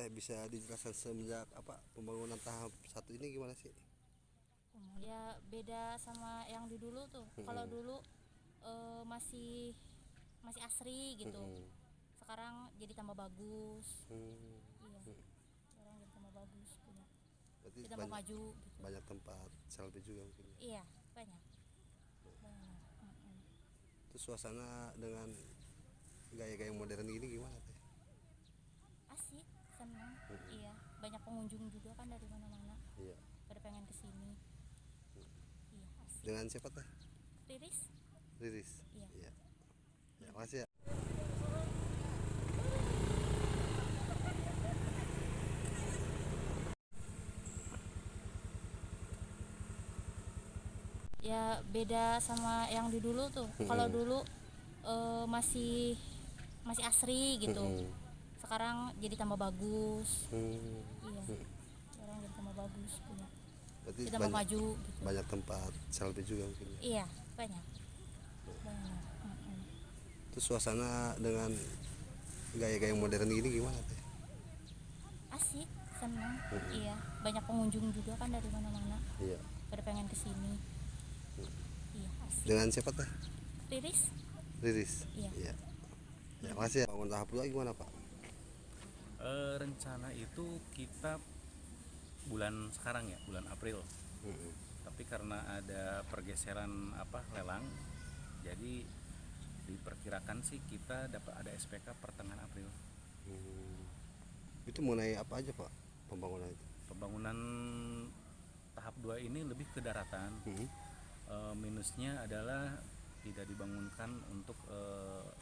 Teh bisa dijelaskan semenjak apa pembangunan tahap satu ini gimana sih? Ya beda sama yang di dulu tuh. Kalau Mm-mm. dulu masih masih asri gitu. Mm-mm. Sekarang jadi tambah bagus. Hmm. Iya, sekarang jadi tambah bagus punya. Berarti Jadi tambah banyak maju gitu. banyak tempat selfie juga mungkin ya. Iya, banyak. Banyak. Mm-mm. Terus suasana dengan gaya-gaya modern gini gimana teh? Asik, senang. Mm-mm. Iya, banyak pengunjung juga kan dari mana-mana. Iya. Pada pengen kesini. Iya, asik. Dengan siapa teh? Riris? Riris. Iya. Iya. Ya, makasih ya. Ya beda sama yang di dulu tuh. Kalau Mm-mm. dulu masih masih asri gitu. Mm-mm. Sekarang jadi tambah bagus. Hmm. Iya, Mm. sekarang jadi tambah bagus punya. Berarti Jadi tambah banyak maju gitu. banyak tempat selfie juga mungkin ya. Iya, banyak. Banyak. Mm-mm. Terus suasana dengan gaya-gaya modern gini gimana teh? Asik, senang. Mm-mm. Iya, banyak pengunjung juga kan dari mana-mana. Iya. Pada pengen kesini. Iya, asik. Dengan siapa teh? Riris? Riris. Iya. Iya. Ya, makasih ya. Bangun tahap 2 gimana Pak? Rencana itu kita bulan sekarang ya, bulan April. Mm-mm. Tapi karena ada pergeseran lelang, jadi diperkirakan sih kita dapat ada SPK pertengahan April. Hmm. Itu mengenai apa aja Pak pembangunan itu? Pembangunan tahap 2 ini lebih ke daratan. Mm-mm. Minusnya adalah tidak dibangunkan untuk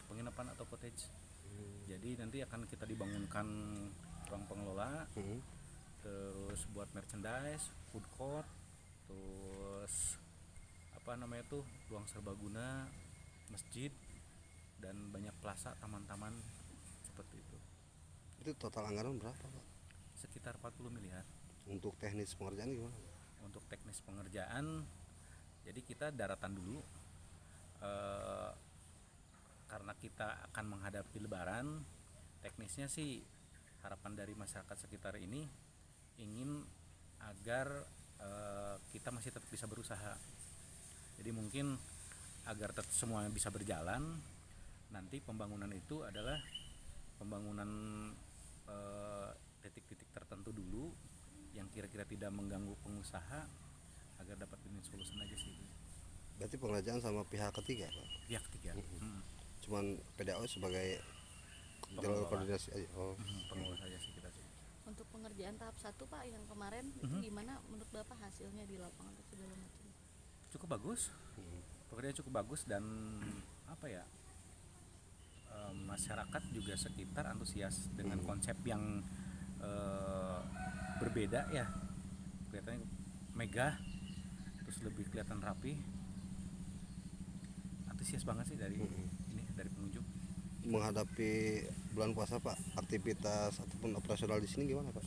penginapan atau cottage. Jadi nanti akan kita dibangunkan ruang pengelola, Mm-mm. terus buat merchandise, food court, terus ruang serbaguna, masjid, dan banyak plaza, taman-taman seperti itu. Itu total anggaran berapa Pak? Sekitar 40 miliar. Untuk teknis pengerjaan gimana Pak? Untuk teknis pengerjaan, jadi kita daratan dulu, eh, karena kita akan menghadapi lebaran. Teknisnya sih harapan dari masyarakat sekitar ini ingin agar kita masih tetap bisa berusaha. Jadi mungkin agar semuanya bisa berjalan, nanti pembangunan itu adalah pembangunan titik-titik tertentu dulu yang kira-kira tidak mengganggu pengusaha agar dapat win solution aja sih itu. Berarti pengerjaan sama pihak ketiga Pak? Pihak ketiga. Cuman PDAO sebagai jalur Pengelola. koordinasi aja. Oh. Pengelola saja sih kita sih. Untuk pengerjaan tahap 1 Pak yang kemarin itu gimana menurut Bapak hasilnya di lapangan atau segala macam? Cukup bagus. Pekerjaan cukup bagus dan apa ya? Masyarakat juga sekitar antusias dengan konsep yang berbeda ya, kelihatannya megah, terus lebih kelihatan rapi, antusias banget sih dari dari pengunjung. Menghadapi bulan puasa Pak, aktivitas ataupun operasional di sini gimana Pak?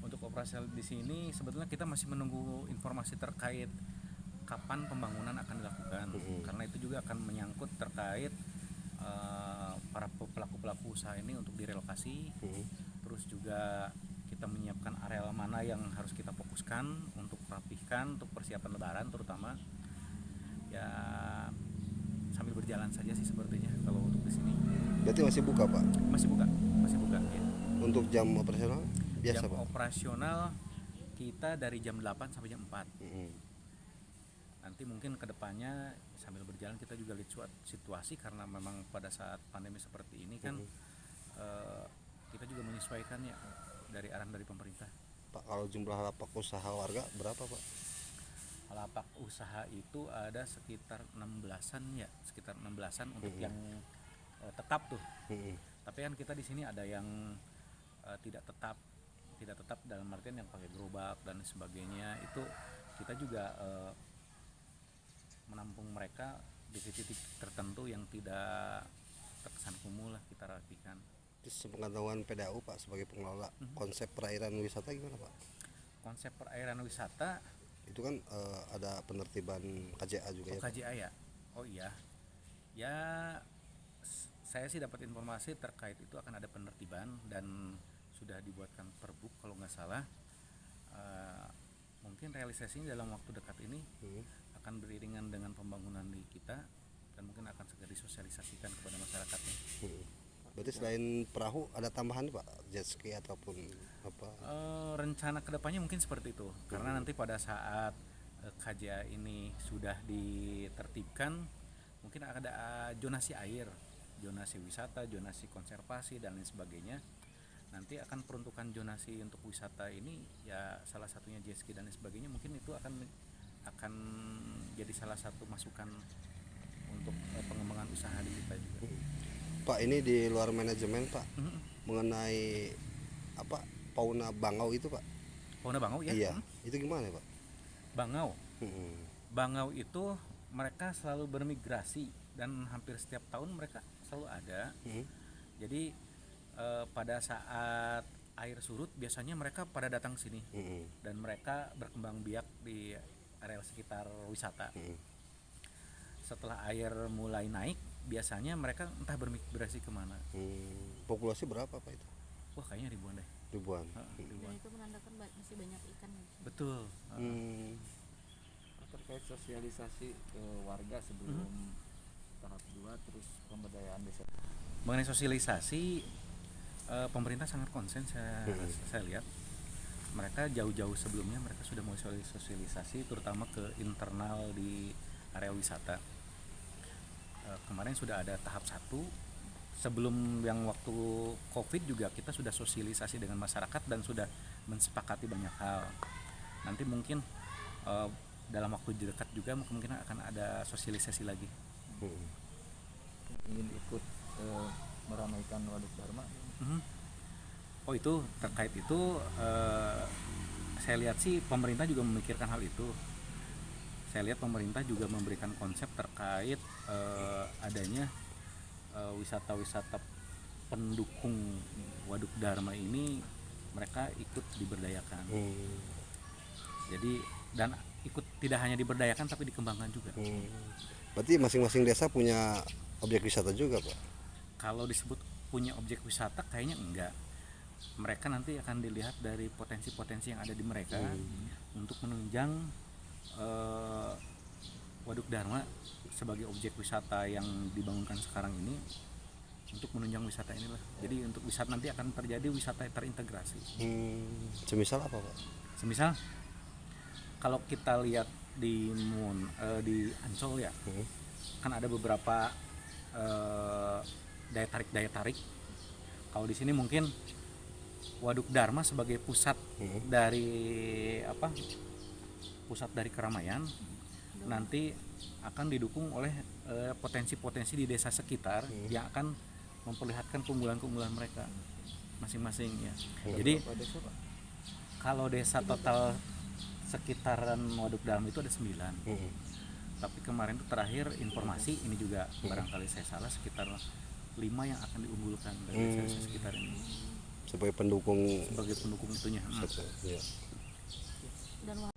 Untuk operasional di sini sebetulnya kita masih menunggu informasi terkait kapan pembangunan akan dilakukan, karena itu juga akan menyangkut terkait para pelaku-pelaku usaha ini untuk direlokasi. Terus juga kita menyiapkan area mana yang harus kita fokuskan untuk rapihkan untuk persiapan lebaran terutama. Ya sambil berjalan saja sih sepertinya kalau untuk di sini. Berarti masih buka Pak? Masih buka ya. Untuk jam operasional biasa Jam Pak? operasional kita dari jam 8 sampai jam 4. Nanti mungkin kedepannya sambil berjalan kita juga lihat situasi, karena memang pada saat pandemi seperti ini kan kita juga menyesuaikan ya dari arahan dari pemerintah. Pak, kalau jumlah lapak usaha warga berapa Pak? Lapak usaha itu ada sekitar 16-an ya, sekitar 16-an untuk yang tetap tuh. Tapi kan kita di sini ada yang tidak tetap dalam artian yang pakai gerobak dan sebagainya. Itu kita juga menampung mereka di titik tertentu yang tidak terkesan kumuh lah, kita rapikan. Terus sepengetahuan PDAU Pak sebagai pengelola, konsep perairan wisata gimana Pak? Konsep perairan wisata Itu kan ada penertiban KJA juga ya Pak? KJA ya. Oh iya. Ya saya sih dapat informasi terkait itu akan ada penertiban dan sudah dibuatkan perbuk kalau nggak salah. Mungkin realisasinya dalam waktu dekat ini akan beriringan dengan pembangunan di kita dan mungkin akan segera disosialisasikan kepada masyarakatnya. Berarti selain perahu ada tambahan Pak, jet ski ataupun apa? Rencana kedepannya mungkin seperti itu, karena nanti pada saat KJA ini sudah ditertibkan, mungkin ada zonasi air, zonasi wisata, zonasi konservasi dan lain sebagainya. Nanti akan peruntukan zonasi untuk wisata ini ya salah satunya jet ski dan lain sebagainya, mungkin itu akan jadi salah satu masukan untuk pengembangan usaha di kita juga. Pak, ini di luar manajemen Pak, mengenai apa fauna bangau itu Pak? Fauna bangau ya? Iya, itu gimana Pak? Bangau. Bangau itu mereka selalu bermigrasi dan hampir setiap tahun mereka selalu ada. Jadi pada saat air surut biasanya mereka pada datang sini dan mereka berkembang biak di area sekitar wisata. Setelah air mulai naik biasanya mereka entah bermigrasi kemana. Populasi berapa Pak itu? Wah, kayaknya ribuan deh. Ribuan. Dan itu menandakan masih banyak ikan. Betul. Terkait sosialisasi ke warga sebelum tahap 2 terus pemberdayaan desa. Mengenai sosialisasi, pemerintah sangat konsen saya lihat. Mereka jauh-jauh sebelumnya mereka sudah mulai sosialisasi terutama ke internal di area wisata. Kemarin sudah ada tahap 1. Sebelum yang waktu Covid juga kita sudah sosialisasi dengan masyarakat dan sudah mensepakati banyak hal. Nanti mungkin dalam waktu dekat juga kemungkinan akan ada sosialisasi lagi. Ingin ikut meramaikan Waduk Dharma. Oh, itu terkait itu saya lihat sih pemerintah juga memikirkan hal itu. Saya lihat pemerintah juga memberikan konsep terkait adanya wisata-wisata pendukung Waduk Dharma ini, mereka ikut diberdayakan. Jadi dan ikut tidak hanya diberdayakan tapi dikembangkan juga. Berarti masing-masing desa punya objek wisata juga Pak? Kalau disebut punya objek wisata kayaknya enggak. Mereka nanti akan dilihat dari potensi-potensi yang ada di mereka untuk menunjang Waduk Dharma sebagai objek wisata yang dibangunkan sekarang ini untuk menunjang wisata inilah. Jadi untuk wisata nanti akan terjadi wisata terintegrasi. Semisal apa Pak? Semisal kalau kita lihat di Ancol ya, kan ada beberapa daya tarik. Kalau di sini mungkin Waduk Dharma sebagai pusat dari pusat dari keramaian nanti akan didukung oleh potensi-potensi di desa sekitar yang akan memperlihatkan keunggulan-keunggulan mereka masing-masing ya. Jadi kalau desa total sekitaran Waduk Dharma itu ada 9. Tapi kemarin itu terakhir informasi ini juga barangkali saya salah sekitar 5 yang akan diunggulkan dari desa sekitar ini sebagai pendukung itunya. Ya. Dan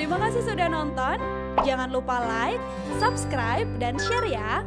Terima kasih sudah nonton. Jangan lupa like, subscribe, dan share ya.